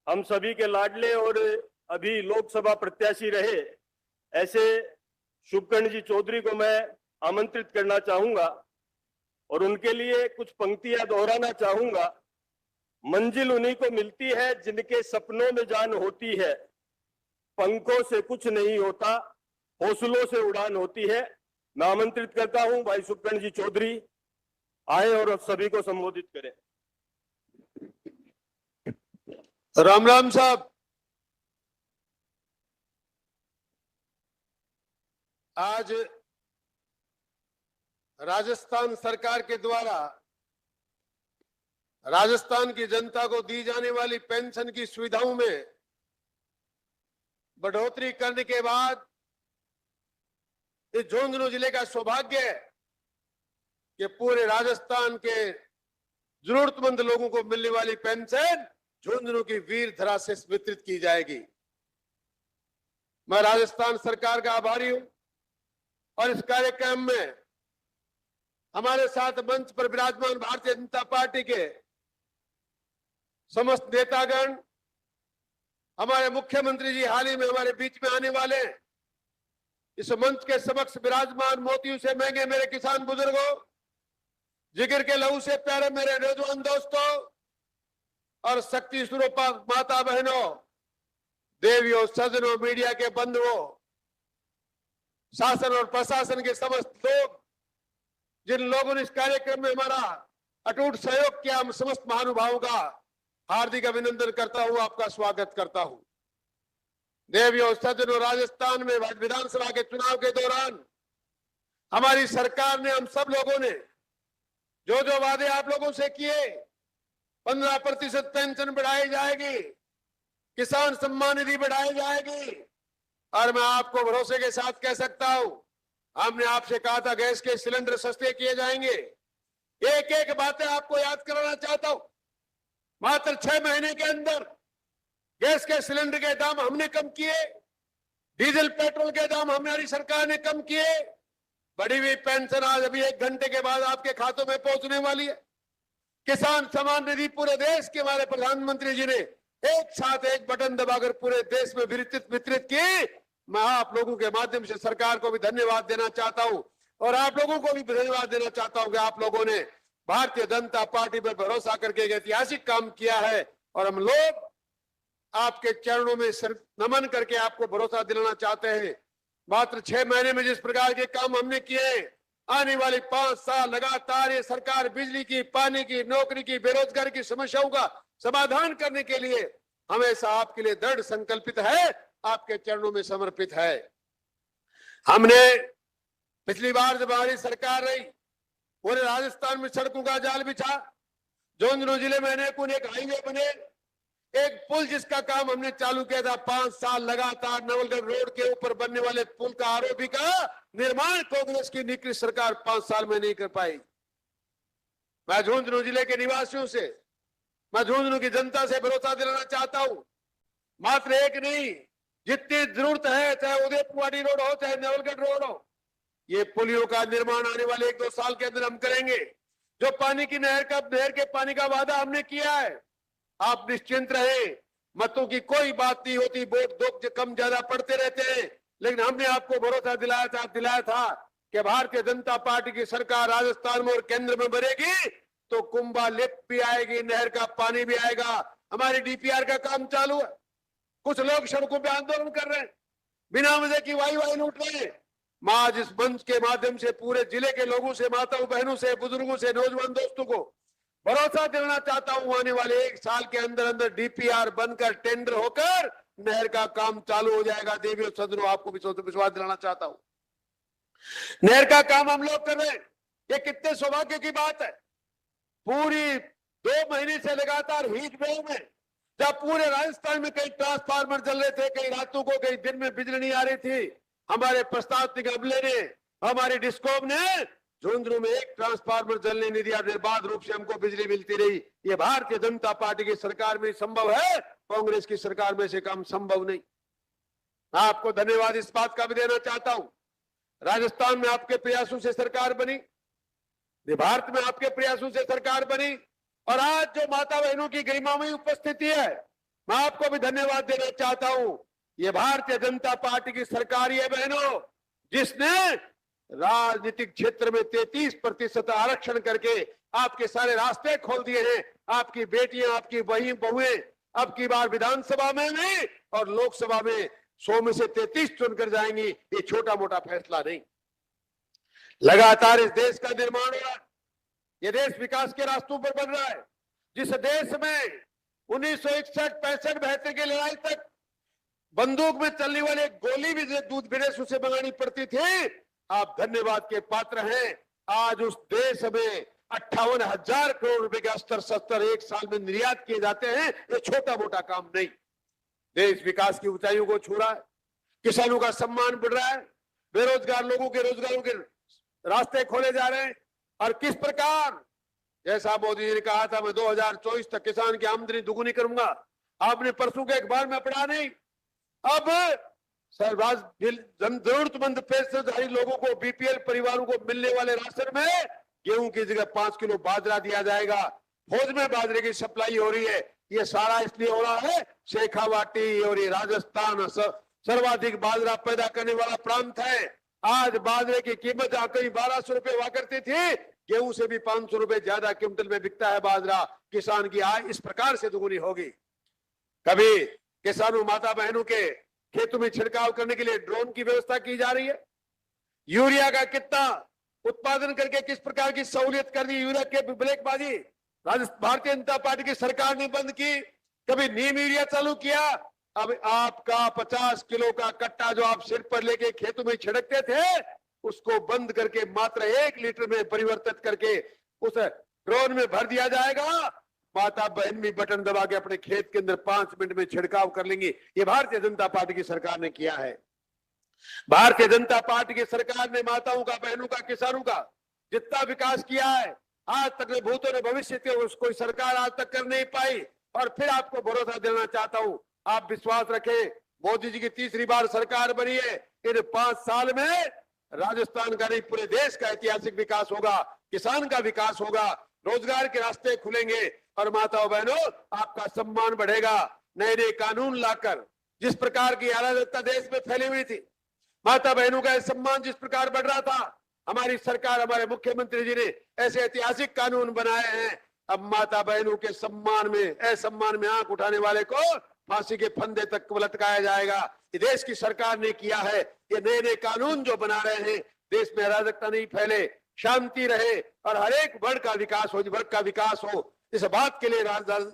हम सभी के लाडले और अभी लोकसभा प्रत्याशी रहे ऐसे शुभकर्ण जी चौधरी को मैं आमंत्रित करना चाहूंगा और उनके लिए कुछ पंक्तियां दोहराना चाहूंगा। मंजिल उन्हीं को मिलती है जिनके सपनों में जान होती है, पंखों से कुछ नहीं होता, हौसलों से उड़ान होती है। मैं आमंत्रित करता हूं भाई शुभकर्ण जी चौधरी आए और सभी को संबोधित करें। राम राम साहब, आज राजस्थान सरकार के द्वारा राजस्थान की जनता को दी जाने वाली पेंशन की सुविधाओं में बढ़ोतरी करने के बाद इस झुंझुनू जिले का सौभाग्य है कि पूरे राजस्थान के जरूरतमंद लोगों को मिलने वाली पेंशन झुंझुनू की वीर धरा से वितरित की जाएगी। मैं राजस्थान सरकार का आभारी हूं और इस कार्यक्रम में हमारे साथ मंच पर विराजमान भारतीय जनता पार्टी के समस्त नेतागण, हमारे मुख्यमंत्री जी हाल ही में हमारे बीच में आने वाले हैं। इस मंच के समक्ष विराजमान मोतियों से महंगे मेरे किसान बुजुर्गों, जिगर के लहू से प्यारे मेरे नौजवान दोस्तों और शक्ति स्वरूपा माता बहनों, देवियों, सज्जनों, मीडिया के बंधुओं, शासन और प्रशासन के समस्त लोग, जिन लोगों ने इस कार्यक्रम में हमारा अटूट सहयोग किया, हम समस्त महानुभावों का हार्दिक अभिनंदन करता हूं, आपका स्वागत करता हूं। देवियों, सज्जनों, राजस्थान में विधानसभा के चुनाव के दौरान हमारी सरकार ने, हम सब लोगों ने जो जो वादे आप लोगों से किए, 15% पेंशन बढ़ाई जाएगी, किसान सम्मान निधि बढ़ाई जाएगी, और मैं आपको भरोसे के साथ कह सकता हूं, हमने आपसे कहा था गैस के सिलेंडर सस्ते किए जाएंगे। एक एक बातें आपको याद कराना चाहता हूं। मात्र 6 महीने के अंदर गैस के सिलेंडर के दाम हमने कम किए, डीजल पेट्रोल के दाम हमारी सरकार ने कम किए, बढ़ी हुई पेंशन आज अभी 1 घंटे के बाद आपके खातों में पहुंचने वाली है। किसान सम्मान निधि पूरे देश के हमारे प्रधानमंत्री जी ने एक साथ एक बटन दबाकर पूरे देश में वितरित की। मैं आप लोगों के माध्यम से सरकार को भी धन्यवाद देना चाहता हूं और आप लोगों को भी धन्यवाद देना चाहता हूं कि आप लोगों ने भारतीय जनता पार्टी पर भरोसा करके एक ऐतिहासिक काम किया है और हम लोग आपके चरणों में नमन करके आपको भरोसा दिलाना चाहते हैं। मात्र 6 महीने में जिस प्रकार के काम हमने किए, आने वाले 5 साल लगातार ये सरकार बिजली की, पानी की, नौकरी की, बेरोजगारी की समस्याओं का समाधान करने के लिए हमेशा आपके लिए दृढ़ संकल्पित है, आपके चरणों में समर्पित है। हमने पिछली बार जब हमारी सरकार रही, पूरे राजस्थान में सड़कों का जाल बिछा, झुंझुनू जिले में एक हाईवे बने, एक पुल जिसका काम हमने चालू किया था 5 साल लगातार, नवलगढ़ रोड के ऊपर बनने वाले पुल का आरओबी का निर्माण कांग्रेस की निकृष्ट सरकार 5 साल में नहीं कर पाई। मैं झुंझुनू जिले के निवासियों से, मैं झुंझुनू की जनता से भरोसा दिलाना चाहता हूं, मात्र एक नहीं, जितनी जरूरत है, चाहे उदयपुरवाड़ी रोड हो, चाहे नवलगढ़ रोड हो, ये पुलियों का निर्माण आने वाले 1-2 साल के अंदर हम करेंगे। जो पानी की नहर के पानी का वादा हमने किया है, आप निश्चिंत रहे, मतों की कोई बात नहीं होती, वोट दो कम ज्यादा पड़ते रहते हैं, लेकिन हमने आपको भरोसा दिलाया था कि भारतीय जनता पार्टी की सरकार राजस्थान में और केंद्र में बनेगी तो कुंभा लिफ्ट भी आएगी, नहर का पानी भी आएगा। हमारी डीपीआर का काम चालू है। कुछ लोग सड़कों पे आंदोलन कर रहे हैं, बिना वजह की वाई लूट रहे हैं। मैं आज इस मंच के माध्यम से पूरे जिले के लोगों से, माताओं बहनों से, बुजुर्गों से, नौजवान दोस्तों को भरोसा दिलाना चाहता हूं, आने वाले 1 साल के अंदर डीपीआर बनकर टेंडर होकर नहर का काम चालू हो जाएगा। देवियों, सज्जनों, आपको विश्वास दिलाना चाहता हूं, नहर का काम हम लोग कर रहे हैं। ये कितने सौभाग्य की बात है। पूरी 2 महीने से लगातार हीट वेव में, जब पूरे राजस्थान में कई ट्रांसफार्मर जल रहे थे, कई रातों को, कई दिन में बिजली नहीं आ रही थी, हमारे प्रशासनिक अमले ने, हमारी डिस्कॉम ने झुंझुनू में एक ट्रांसफार्मर जलने नहीं दिया, निर्बाध रूप से हमको बिजली मिलती रही। ये भारतीय जनता पार्टी की सरकार में संभव है, कांग्रेस की सरकार में से काम संभव नहीं। मैं आपको धन्यवाद इस बात का भी देना चाहता हूं, राजस्थान में आपके प्रयासों से सरकार बनी, भारत में आपके प्रयासों से सरकार बनी, और आज जो माता बहनों की गरिमामयी उपस्थिति है, मैं आपको भी धन्यवाद देना चाहता हूं। ये भारतीय जनता पार्टी की सरकार है बहनों, जिसने राजनीतिक क्षेत्र में 33% आरक्षण करके आपके सारे रास्ते खोल दिए हैं। आपकी बेटियां, आपकी बहुएं अब की बार विधानसभा में भी और लोकसभा में 100 में से 33 चुनकर जाएंगी। ये छोटा मोटा फैसला नहीं, लगातार इस देश का निर्माण हो रहा है। ये देश विकास के रास्तों पर बढ़ रहा है। जिस देश में 1961-65-72 की लड़ाई तक बंदूक में चलने वाली गोली भी दूध विदेश से मंगानी पड़ती थी, आप धन्यवाद के पात्र हैं। आज उस देश में 58,000 करोड़ रुपए के अस्त्र शस्त्र एक साल में निर्यात किए जाते हैं। ये छोटा मोटा काम नहीं। देश विकास की ऊंचाइयों को छू रहा है, किसानों का सम्मान बढ़ रहा है, बेरोजगार लोगों के रोजगारों के रास्ते खोले जा रहे हैं। और किस प्रकार, जैसा मोदी जी ने कहा था, मैं 2024 तक किसान की आमदनी दुगुनी करूंगा। आपने परसों के अखबार में पढ़ा नहीं, अब जरूरतमंद पेंशनधारी लोगों को, बीपीएल परिवारों को मिलने वाले राशन में गेहूं की जगह 5 किलो बाजरा दिया जाएगा। फौज में बाजरे की सप्लाई हो रही है। ये सारा इसलिए हो रहा है, शेखावाटी और ये राजस्थान सर्वाधिक बाजरा पैदा करने वाला प्रांत है। आज बाजरे की कीमत करीब 1200 रुपए हुआ करती थी, गेहूं से भी 500 रुपए ज्यादा क्विंटल में बिकता है बाजरा। किसान की आय इस प्रकार से दुगुनी होगी। कभी किसानों माता बहनों के खेतों में छिड़काव करने के लिए ड्रोन की व्यवस्था की जा रही है। यूरिया का कितना उत्पादन करके किस प्रकार की सहूलियत कर दी। यूरिया के ब्लैकबाजी भारतीय जनता पार्टी की सरकार ने बंद की। कभी नीम यूरिया चालू किया। अब आपका 50 किलो का कट्टा जो आप सिर पर लेके खेतों में छिड़कते थे, उसको बंद करके मात्र 1 लीटर में परिवर्तित करके उस ड्रोन में भर दिया जाएगा। माता बहन भी बटन दबा के अपने खेत के अंदर 5 मिनट में छिड़काव कर लेंगी। ये भारतीय जनता पार्टी की सरकार ने किया है। भारतीय जनता पार्टी की सरकार ने माताओं का, बहनों का, किसानों का जितना विकास किया है, आज तक ने भूतों ने भविष्य के कोई सरकार आज तक कर नहीं पाई। और फिर आपको भरोसा देना चाहता हूं, आप विश्वास रखें, मोदी जी की तीसरी बार सरकार बनी है। इन 5 साल में राजस्थान का नहीं, पूरे देश का ऐतिहासिक विकास होगा, किसान का विकास होगा, रोजगार के रास्ते खुलेंगे और माताओं बहनों आपका सम्मान बढ़ेगा। नए नए कानून लाकर जिस प्रकार की अराजकता देश में फैली हुई थी, माता बहनों का सम्मान जिस प्रकार बढ़ रहा था, हमारी सरकार, हमारे मुख्यमंत्री जी ने ऐसे ऐतिहासिक कानून बनाए हैं। अब माता बहनों के सम्मान में, असम्मान में आंख उठाने वाले को फांसी के फंदे तक लटकाया जाएगा। ये देश की सरकार ने किया है। ये नए नए कानून जो बना रहे हैं, देश में अराजकता नहीं फैले, शांति रहे और हर एक वर्ग का विकास हो, इस बात के लिए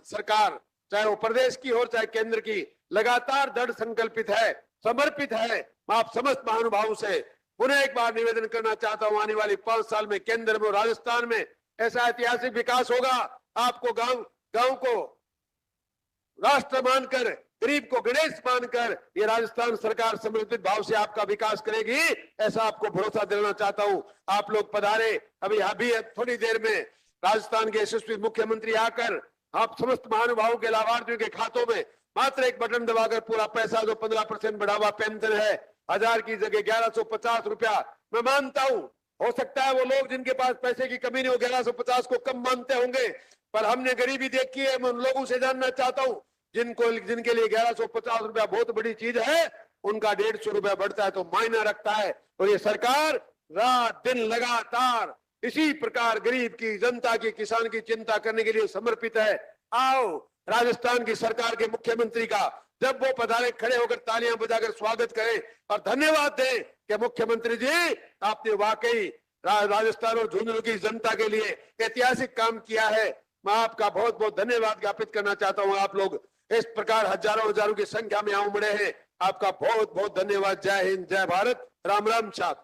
सरकार, चाहे वो प्रदेश की हो चाहे केंद्र की, लगातार दृढ़ संकल्पित है, समर्पित है। मैं आप समस्त महानुभावों से पुनः एक बार निवेदन करना चाहता हूं, आने वाली 5 साल में केंद्र में, राजस्थान में ऐसा ऐतिहासिक विकास होगा। आपको गांव को राष्ट्र मानकर, गरीब को गणेश मानकर ये राजस्थान सरकार समर्पित भाव से आपका विकास करेगी, ऐसा आपको भरोसा दिलाना चाहता हूं। आप लोग पधारे। अभी थोड़ी देर में राजस्थान के यशस्वी मुख्यमंत्री आकर आप समस्त महानुभावों के लाभार्थियों के खातों में मात्र एक बटन दबाकर पूरा पैसा, जो 15% बढ़ावा पेंशन है, 1000 की जगह 1150 रुपया। मैं मानता हूं, हो सकता है वो लोग जिनके पास पैसे की कमी नहीं हो 1150 को कम मानते होंगे, पर हमने गरीबी देखी है। मैं उन लोगों से जानना चाहता हूं जिनके लिए 1150 रुपया बहुत बड़ी चीज है, उनका 150 रुपया बढ़ता है तो मायना रखता है। और ये सरकार रात दिन लगातार इसी प्रकार गरीब की, जनता की, किसान की चिंता करने के लिए समर्पित है। आओ राजस्थान की सरकार के मुख्यमंत्री का जब वो पधारे, खड़े होकर तालियां बजाकर स्वागत करें और धन्यवाद दें कि मुख्यमंत्री जी, आपने वाकई राजस्थान और झुंझुनू की जनता के लिए ऐतिहासिक काम किया है। मैं आपका बहुत बहुत धन्यवाद ज्ञापित करना चाहता हूं। आप लोग इस प्रकार हजारों की संख्या में उमड़े हैं, आपका बहुत बहुत धन्यवाद। जय हिंद, जय भारत, राम राम। साथ